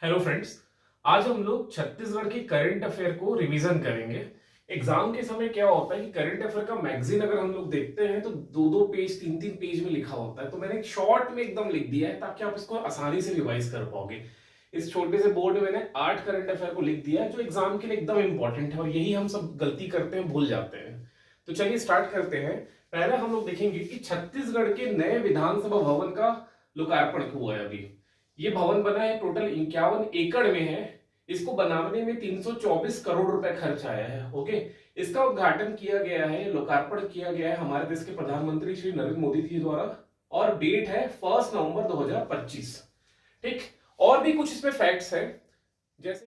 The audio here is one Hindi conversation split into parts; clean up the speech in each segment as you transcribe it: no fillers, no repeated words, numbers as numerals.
Hello friends. आज हम लोग छत्तीसगढ़ की करंट अफेयर को रिवीजन करेंगे। एग्जाम के समय क्या होता है कि करंट अफेयर का मैगजीन अगर हम लोग देखते हैं तो दो दो पेज तीन तीन पेज में लिखा होता है, तो मैंने एक शॉर्ट में एकदम लिख दिया है ताकि आप इसको आसानी से रिवाइज कर पाओगे। इस छोटे से बोर्ड में मैंने 8 करंट अफेयर को लिख दिया है जो एग्जाम के लिए एकदम इंपॉर्टेंट है, और यही हम सब गलती करते हैं, भूल जाते हैं। तो चलिए स्टार्ट करते हैं। पहले हम लोग देखेंगे कि छत्तीसगढ़ के नए विधानसभा भवन का लोकार्पण हुआ है अभी। ये भवन बना है, टोटल 51 एकड़ में है। इसको बनाने में 324 करोड़ रुपए खर्च आया है। ओके, इसका उद्घाटन किया गया है, लोकार्पण किया गया है हमारे देश के प्रधानमंत्री श्री नरेंद्र मोदी जी द्वारा, और डेट है 1 नवंबर 2025। ठीक। और भी कुछ इसमें फैक्ट्स है, जैसे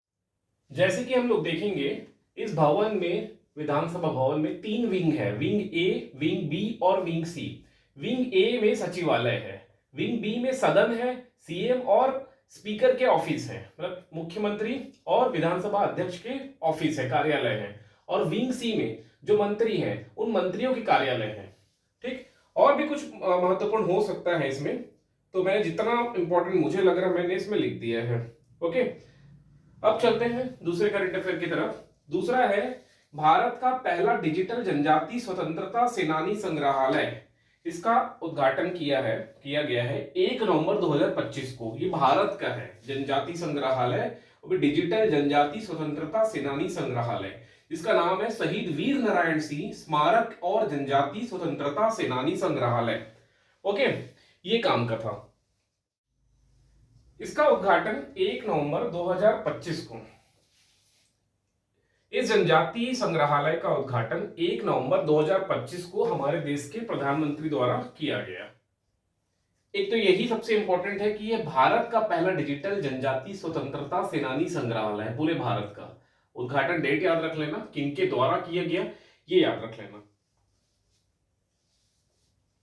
जैसे कि हम लोग देखेंगे इस भवन में, विधानसभा भवन में 3 विंग है, विंग ए, विंग बी और विंग सी। विंग ए में सचिवालय है, विंग बी में सदन है, सीएम और स्पीकर के ऑफिस है, मतलब मुख्यमंत्री और विधानसभा अध्यक्ष के ऑफिस है, कार्यालय है। और विंग सी में जो मंत्री हैं उन मंत्रियों के कार्यालय है। ठीक। और भी कुछ महत्वपूर्ण हो सकता है इसमें, तो मैंने जितना इंपॉर्टेंट मुझे लग रहा है मैंने इसमें लिख दिया है। ओके, अब चलते हैं दूसरे करंट अफेयर की तरफ। दूसरा है भारत का पहला डिजिटल जनजाति स्वतंत्रता सेनानी संग्रहालय। इसका उद्घाटन किया गया है 1 नवंबर 2025 को। ये भारत का है जनजाति संग्रहालय, डिजिटल जनजाति स्वतंत्रता सेनानी संग्रहालय। इसका नाम है शहीद वीर नारायण सिंह स्मारक और जनजाति स्वतंत्रता सेनानी संग्रहालय। ओके, ये काम का था। इसका उद्घाटन 1 नवंबर 2025 को। इस जनजातीय संग्रहालय का उद्घाटन 1 नवंबर 2025 को हमारे देश के प्रधानमंत्री द्वारा किया गया। एक तो यही सबसे इंपॉर्टेंट है कि यह भारत का पहला डिजिटल जनजाति स्वतंत्रता सेनानी संग्रहालय है, पूरे भारत का। उद्घाटन डेट याद रख लेना, किनके द्वारा किया गया ये याद रख लेना।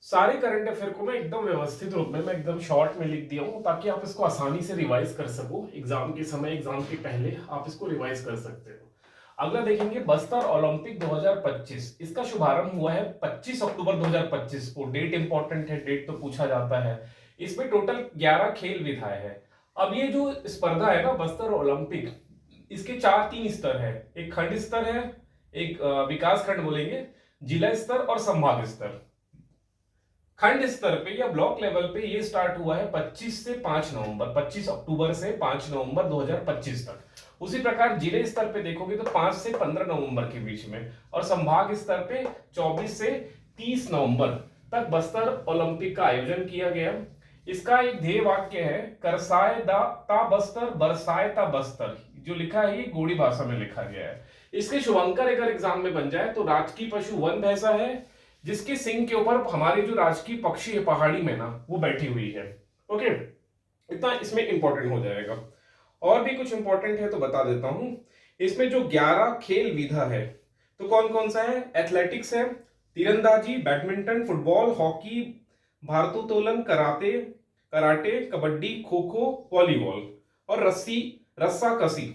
सारे करंट अफेयर को मैं एकदम व्यवस्थित रूप में, मैं एकदम शॉर्ट में लिख दिया हूं ताकि आप इसको आसानी से रिवाइज कर सको। एग्जाम के समय, एग्जाम के पहले आप इसको रिवाइज कर सकते हो। अगला देखेंगे बस्तर ओलंपिक 2025। इसका शुभारंभ हुआ है 25 अक्टूबर 2025 को। डेट इंपॉर्टेंट है, डेट तो पूछा जाता है। इसमें टोटल 11 खेल विधाएं है। अब ये जो स्पर्धा है ना बस्तर ओलंपिक, इसके 4-3 स्तर है। एक खंड स्तर है, एक विकास खंड बोलेंगे, जिला स्तर और संभाग स्तर। खंड स्तर पे या ब्लॉक लेवल पे ये स्टार्ट हुआ है 25 से 5 नवंबर, 25 अक्टूबर से 5 नवंबर 2025 तक। उसी प्रकार जिले स्तर पे देखोगे तो 5 से 15 नवंबर के बीच में, और संभाग स्तर पे 24 से 30 नवंबर तक बस्तर ओलंपिक का आयोजन किया गया। इसका एक ध्येय वाक्य है, करसाय दा ता बस्तर बरसाए ता बस्तर। जो लिखा है ये गोड़ी भाषा में लिखा गया है। इसके शुभंकर अगर एग्जाम में बन जाए तो राजकीय पशु वन भैंसा है, जिसके सिंग के ऊपर हमारी जो राजकीय पक्षी है पहाड़ी में ना, वो बैठी हुई है। ओके, इतना इसमें इंपॉर्टेंट हो जाएगा। और भी कुछ इंपॉर्टेंट है तो बता देता हूं। इसमें जो 11 खेल विधा है तो कौन कौन सा है? एथलेटिक्स है, तीरंदाजी, बैडमिंटन, फुटबॉल, हॉकी, भारोत्तोलन, कराटे, कबड्डी, खो खो, वॉलीबॉल और रस्सा कसी।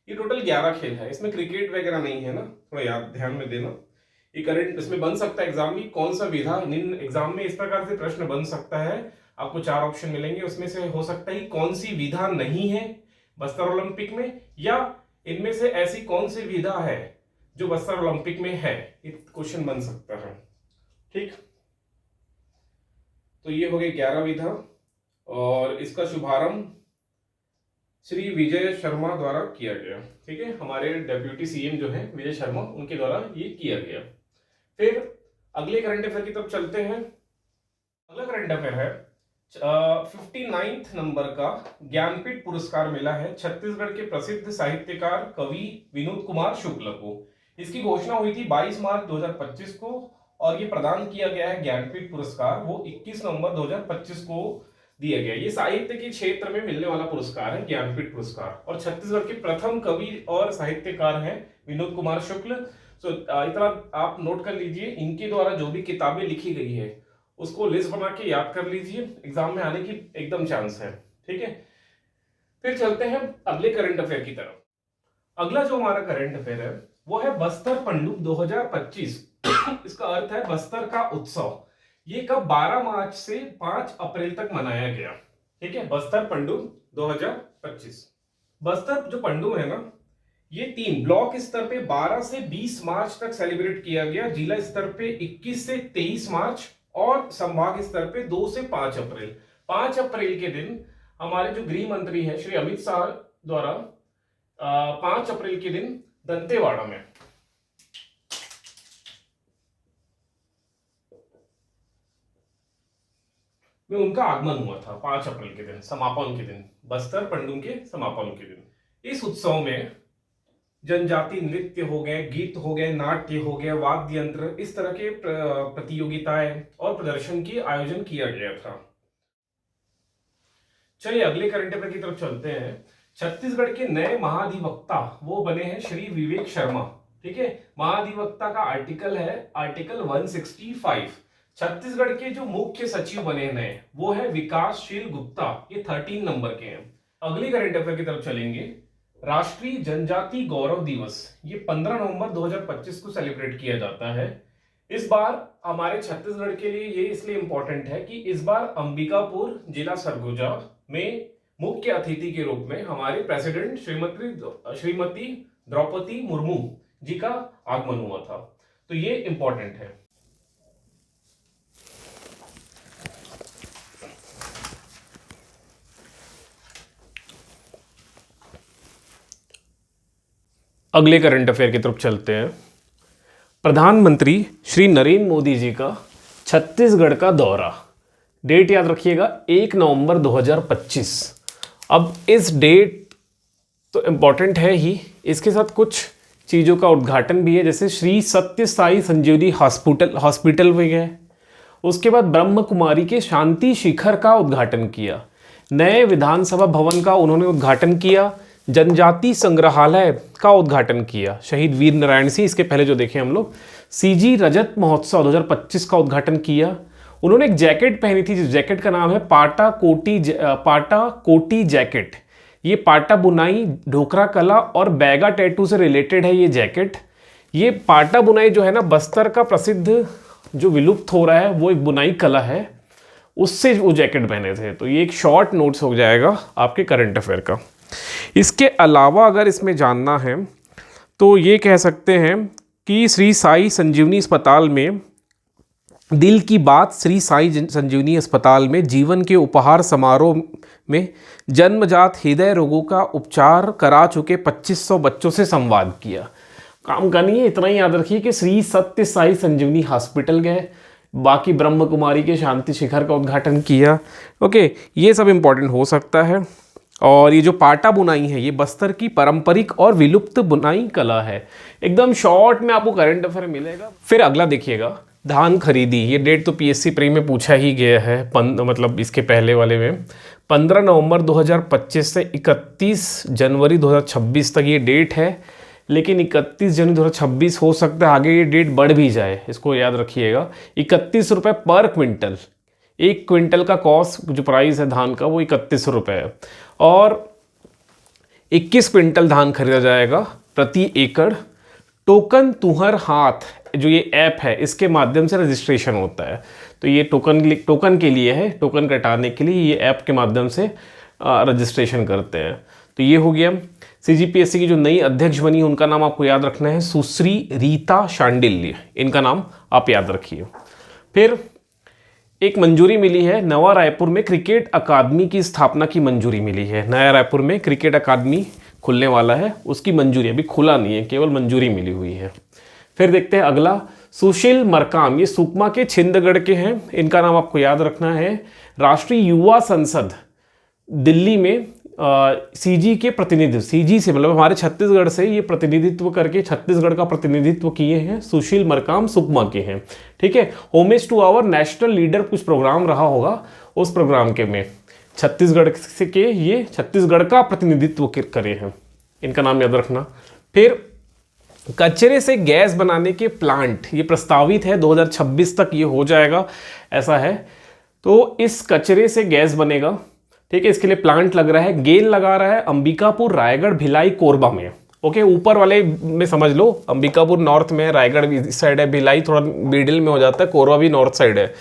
ये टोटल 11 खेल है। इसमें क्रिकेट वगैरह नहीं है ना, थोड़ा याद ध्यान में देना। ये करंट इसमें बन सकता है एग्जाम में, कौन सा विधा निम्न एग्जाम में इस प्रकार से प्रश्न बन सकता है। आपको 4 ऑप्शन मिलेंगे, उसमें से हो सकता है कौन सी विधा नहीं है बस्तर ओलंपिक में, या इनमें से ऐसी कौन सी विधा है जो बस्तर ओलंपिक में है। ये क्वेश्चन बन सकता है। ठीक, तो ये हो गई 11 विधा, और इसका शुभारंभ श्री विजय शर्मा द्वारा किया गया। ठीक है, हमारे डेप्यूटी सीएम जो है विजय शर्मा, उनके द्वारा ये किया गया। फिर अगले करंट अफेयर की तरफ चलते हैं। अगला करंट अफेयर है 59 नंबर का ज्ञानपीठ पुरस्कार मिला है छत्तीसगढ़ के प्रसिद्ध साहित्यकार कवि विनोद कुमार शुक्ल को। इसकी घोषणा हुई थी 22 मार्च 2025 को, और ये प्रदान किया गया है ज्ञानपीठ पुरस्कार, वो 21 नवंबर 2025 को दिया गया। ये साहित्य के क्षेत्र में मिलने वाला पुरस्कार है, ज्ञानपीठ पुरस्कार, और छत्तीसगढ़ के प्रथम कवि और साहित्यकार हैं विनोद कुमार शुक्ल। तो इतना आप नोट कर लीजिए, इनके द्वारा जो भी किताबें लिखी गई है उसको लिस्ट बना के याद कर लीजिए, एग्जाम में आने की एकदम चांस है। ठीक है, फिर चलते हैं अगले करंट अफेयर की तरफ। अगला जो हमारा करंट अफेयर है वो है बस्तर पंडुप 2025। इसका अर्थ है बस्तर का उत्सव। ये कब? 12 मार्च से 5 अप्रैल तक मनाया गया। ठीक है, बस्तर पंडुप 2025। बस्तर जो पंडुम है ना, ये 3 ब्लॉक स्तर पे 12 से 20 मार्च तक सेलिब्रेट किया गया, जिला स्तर पे 21 से 23 मार्च और संभाग स्तर पे 2 से 5 अप्रैल। 5 अप्रैल के दिन हमारे जो गृह मंत्री है श्री अमित शाह द्वारा 5 अप्रैल के दिन दंतेवाड़ा में उनका आगमन हुआ था। 5 अप्रैल के दिन, समापन के दिन, बस्तर पंडुम के समापन के दिन। इस उत्सव में जनजाति नृत्य हो गए, गीत हो गए, नाट्य हो गए, वाद्य यंत्र, इस तरह के प्रतियोगिताएं और प्रदर्शन की आयोजन किया गया था। चलिए अगले करंट अफेयर की तरफ चलते हैं। छत्तीसगढ़ के नए महाधिवक्ता वो बने हैं श्री विवेक शर्मा। ठीक है, महाधिवक्ता का आर्टिकल है आर्टिकल 165। छत्तीसगढ़ के जो मुख्य सचिव बने नए वो है विकासशील गुप्ता, ये 13 नंबर के हैं। अगली करंट अफेयर की तरफ चलेंगे। राष्ट्रीय जनजाति गौरव दिवस ये 15 नवंबर 2025 को सेलिब्रेट किया जाता है। इस बार हमारे छत्तीसगढ़ के लिए ये इसलिए इंपॉर्टेंट है कि इस बार अंबिकापुर जिला सरगुजा में मुख्य अतिथि के रूप में हमारे प्रेसिडेंट श्रीमती द्रौपदी मुर्मू जी का आगमन हुआ था, तो ये इंपॉर्टेंट है। अगले करंट अफेयर की तरफ चलते हैं। प्रधानमंत्री श्री नरेंद्र मोदी जी का छत्तीसगढ़ का दौरा, डेट याद रखिएगा 1 नवंबर 2025। अब इस डेट तो इम्पॉर्टेंट है ही, इसके साथ कुछ चीज़ों का उद्घाटन भी है, जैसे श्री सत्य साई संजीवनी हॉस्पिटल में गए, उसके बाद ब्रह्म कुमारी के शांति शिखर का उद्घाटन किया, नए विधानसभा भवन का उन्होंने उद्घाटन किया, जनजाति संग्रहालय का उद्घाटन किया शहीद वीर नारायण सिंह, इसके पहले जो देखे हम लोग, सीजी रजत महोत्सव 2025 का उद्घाटन किया। उन्होंने एक जैकेट पहनी थी जिस जैकेट का नाम है पाटा कोटी जैकेट। ये पाटा बुनाई, ढोकरा कला और बैगा टैटू से रिलेटेड है ये जैकेट। ये पाटा बुनाई जो है ना, बस्तर का प्रसिद्ध जो विलुप्त हो रहा है वो एक बुनाई कला है, उससे वो जैकेट पहने थे। तो ये एक शॉर्ट नोट्स हो जाएगा आपके करंट अफेयर का। इसके अलावा अगर इसमें जानना है तो ये कह सकते हैं कि श्री साई संजीवनी अस्पताल में दिल की बात, श्री साई संजीवनी अस्पताल में जीवन के उपहार समारोह में जन्मजात हृदय रोगों का उपचार करा चुके 2500 बच्चों से संवाद किया। काम का नहीं है, इतना ही याद रखिए कि श्री सत्य साई संजीवनी हॉस्पिटल गए, बाकी ब्रह्म कुमारी के शांति शिखर का उद्घाटन किया। ओके, ये सब इम्पोर्टेंट हो सकता है। और ये जो पाटा बुनाई है ये बस्तर की पारंपरिक और विलुप्त बुनाई कला है। एकदम शॉर्ट में आपको करंट अफेयर मिलेगा। फिर अगला देखिएगा, धान खरीदी, ये डेट तो पीएससी प्री में पूछा ही गया है, मतलब इसके पहले वाले में 15 नवंबर 2025 से 31 जनवरी 2026 तक ये डेट है, लेकिन 31 जनवरी 2026 हो सकता है आगे ये डेट बढ़ भी जाए, इसको याद रखिएगा। 31 रुपये पर क्विंटल, 1 क्विंटल का कॉस्ट जो प्राइस है धान का वो 31 रुपये है, और 21 क्विंटल धान खरीदा जाएगा प्रति एकड़। टोकन तुहर हाथ जो ये ऐप है इसके माध्यम से रजिस्ट्रेशन होता है, तो ये टोकन के लिए है, टोकन कटाने के लिए ये ऐप के माध्यम से रजिस्ट्रेशन करते हैं। तो ये हो गया। सीजीपीएससी की जो नई अध्यक्ष बनी उनका नाम आपको याद रखना है, सुश्री रीता शांडिल्य, इनका नाम आप याद रखिए। फिर एक मंजूरी मिली है, नवा रायपुर में क्रिकेट अकादमी की स्थापना की मंजूरी मिली है। नया रायपुर में क्रिकेट अकादमी खुलने वाला है, उसकी मंजूरी अभी खुला नहीं है, केवल मंजूरी मिली हुई है। फिर देखते हैं अगला, सुशील मरकाम, ये सुकमा के छिंदगढ़ के हैं, इनका नाम आपको याद रखना है। राष्ट्रीय युवा संसद दिल्ली में सीजी के प्रतिनिधित्व, सीजी से मतलब हमारे छत्तीसगढ़ से ये प्रतिनिधित्व करके छत्तीसगढ़ का प्रतिनिधित्व किए हैं। सुशील मरकाम सुकमा के हैं, ठीक है। Homage to our national leader कुछ प्रोग्राम रहा होगा, उस प्रोग्राम के में छत्तीसगढ़ से के ये छत्तीसगढ़ का प्रतिनिधित्व करे हैं, इनका नाम याद रखना। फिर कचरे से गैस बनाने के प्लांट, ये प्रस्तावित है 2026 तक ये हो जाएगा, ऐसा है। तो इस कचरे से गैस बनेगा, ठीक है, इसके लिए प्लांट लग रहा है, गेल लगा रहा है अंबिकापुर, रायगढ़, भिलाई, कोरबा में। ओके, ऊपर वाले में समझ लो, अंबिकापुर नॉर्थ में है, रायगढ़ इस साइड है, भिलाई थोड़ा मिडिल में हो जाता है, कोरबा भी नॉर्थ साइड है।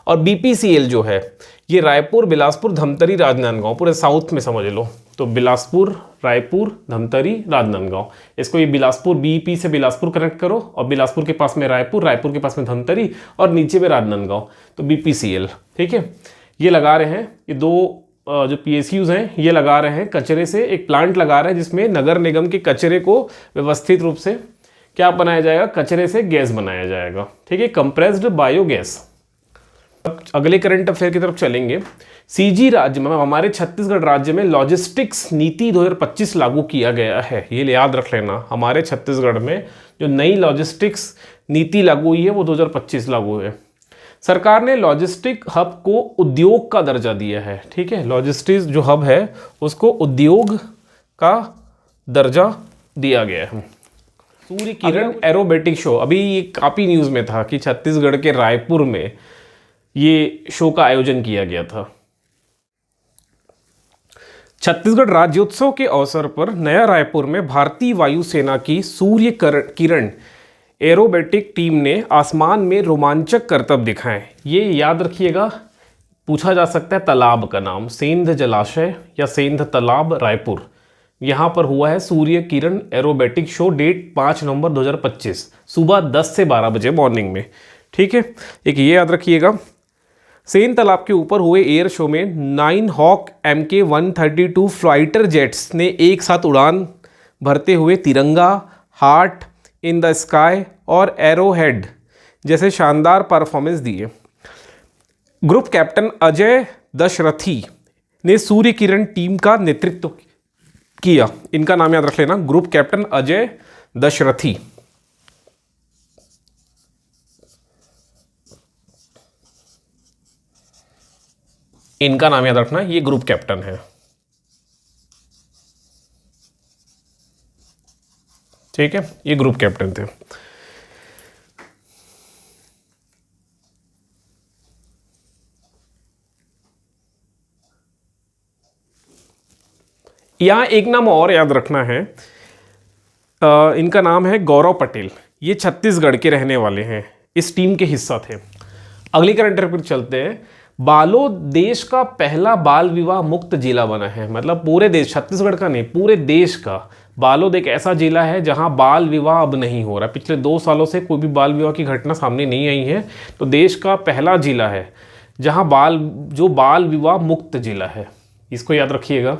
और बीपीसीएल जो है ये रायपुर, बिलासपुर, धमतरी, राजनांदगांव, पूरे साउथ में समझ लो। तो बिलासपुर, रायपुर, धमतरी, राजनांदगांव, इसको ये बिलासपुर बीईपी से बिलासपुर कनेक्ट करो, और बिलासपुर के पास में रायपुर, रायपुर के पास में धमतरी, और नीचे में राजनांदगांव, तो बीपीसीएल। ठीक है, ये लगा रहे हैं, ये दो जो पीएसयूज हैं ये लगा रहे हैं कचरे से, एक प्लांट लगा रहे हैं जिसमें नगर निगम के कचरे को व्यवस्थित रूप से क्या बनाया जाएगा, कचरे से गैस बनाया जाएगा। ठीक है, कंप्रेस्ड बायोगैस। अगले करंट अफेयर की तरफ चलेंगे। सीजी राज्य में, हमारे छत्तीसगढ़ राज्य में लॉजिस्टिक्स नीति 2025 लागू किया गया है। ये याद रख लेना, हमारे छत्तीसगढ़ में जो नई लॉजिस्टिक्स नीति लागू हुई है वो 2025 लागू है। सरकार ने लॉजिस्टिक हब को उद्योग का दर्जा दिया है। ठीक है, लॉजिस्टिक्स जो हब है उसको उद्योग का दर्जा दिया गया है। सूर्य किरण एरोबेटिक शो, अभी ये काफी न्यूज में था कि छत्तीसगढ़ के रायपुर में ये शो का आयोजन किया गया था। छत्तीसगढ़ राज्योत्सव के अवसर पर नया रायपुर में भारतीय वायुसेना की सूर्य किरण एरोबेटिक टीम ने आसमान में रोमांचक करतब दिखाए। ये याद रखिएगा, पूछा जा सकता है तालाब का नाम, सेंध जलाशय या सेंध तालाब, रायपुर। यहाँ पर हुआ है Surya Kiran aerobatic show, date 5 नवंबर 2025, सुबह 10 से 12 बजे मॉर्निंग में। ठीक है, एक ये याद रखिएगा। सेंध तालाब के ऊपर हुए एयर शो में 9 हॉक MK-132 फाइटर जेट्स ने एक साथ उड़ान भरते हुए तिरंगा, हार्ट इन द स्काई और एरोहेड जैसे शानदार परफॉर्मेंस दिए। ग्रुप कैप्टन अजय दशरथी ने सूर्य किरण टीम का नेतृत्व किया। इनका नाम याद रख लेना, ग्रुप कैप्टन अजय दशरथी। इनका नाम याद रखना, ये ग्रुप कैप्टन है। ठीक है, ये ग्रुप कैप्टन थे। यहां एक नाम और याद रखना है, इनका नाम है गौरव पटेल। ये छत्तीसगढ़ के रहने वाले हैं, इस टीम के हिस्सा थे। अगली करंट अफेयर पर चलते हैं। बालोद देश का पहला बाल विवाह मुक्त जिला बना है। मतलब पूरे देश, छत्तीसगढ़ का नहीं, पूरे देश का बालोद एक ऐसा जिला है जहां बाल विवाह अब नहीं हो रहा। पिछले 2 सालों से कोई भी बाल विवाह की घटना सामने नहीं आई है, तो देश का पहला जिला है जहां बाल विवाह मुक्त जिला है। इसको याद रखिएगा।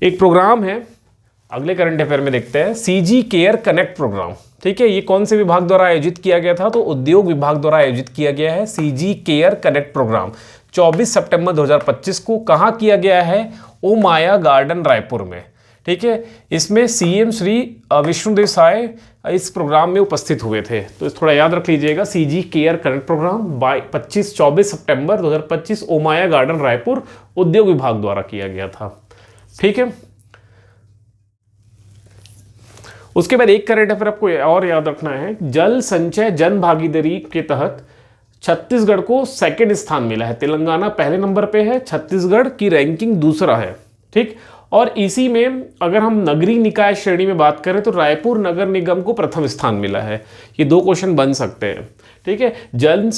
एक प्रोग्राम है, अगले करंट अफेयर में देखते हैं, सीजी केयर कनेक्ट प्रोग्राम। ठीक है, ये कौन से विभाग द्वारा आयोजित किया गया था, तो उद्योग विभाग द्वारा आयोजित किया गया है सीजी केयर कनेक्ट प्रोग्राम। 24 सितंबर 2025 को कहाँ किया गया है, ओ माया गार्डन, रायपुर में। ठीक है, इसमें सीएम श्री विष्णु देसाई इस प्रोग्राम में उपस्थित हुए थे, तो थोड़ा याद रख लीजिएगा। सीजी केयर कनेक्ट प्रोग्राम 24 सितंबर 2025 ओ माया गार्डन, रायपुर, उद्योग विभाग द्वारा किया गया था। ठीक है, उसके बाद एक करंट अफेयर आपको और याद रखना है। जल संचय जन भागीदारी के तहत छत्तीसगढ़ को 2nd स्थान मिला है। तेलंगाना पहले नंबर पे है, छत्तीसगढ़ की रैंकिंग दूसरा है। ठीक, और इसी में अगर हम नगरीय निकाय श्रेणी में बात करें तो रायपुर नगर निगम को प्रथम स्थान मिला है। ये 2 क्वेश्चन बन सकते हैं। ठीक है, जल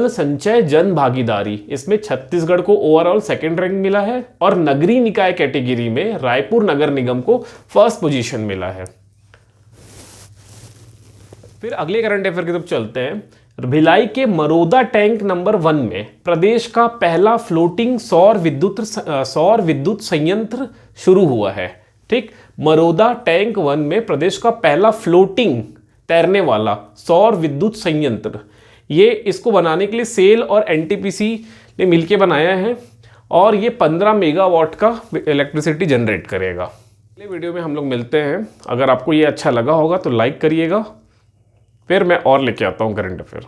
संचय जन भागीदारी, इसमें छत्तीसगढ़ को ओवरऑल 2nd रैंक मिला है, और नगरीय निकाय कैटेगरी में रायपुर नगर निगम को 1st पोजीशन मिला है। फिर अगले करंट अफेयर की तरफ चलते हैं। भिलाई के मरोदा टैंक नंबर 1 में प्रदेश का पहला फ्लोटिंग सौर विद्युत संयंत्र शुरू हुआ है। ठीक, मरोदा टैंक 1 में प्रदेश का पहला फ्लोटिंग तैरने वाला सौर विद्युत संयंत्र, ये इसको बनाने के लिए सेल और एनटीपीसी ने मिलकर बनाया है, और ये 15 मेगावाट का इलेक्ट्रिसिटी जनरेट करेगा। अगले वीडियो में हम लोग मिलते हैं। अगर आपको ये अच्छा लगा होगा तो लाइक करिएगा, फिर मैं और लेके आता हूँ करंट अफेयर।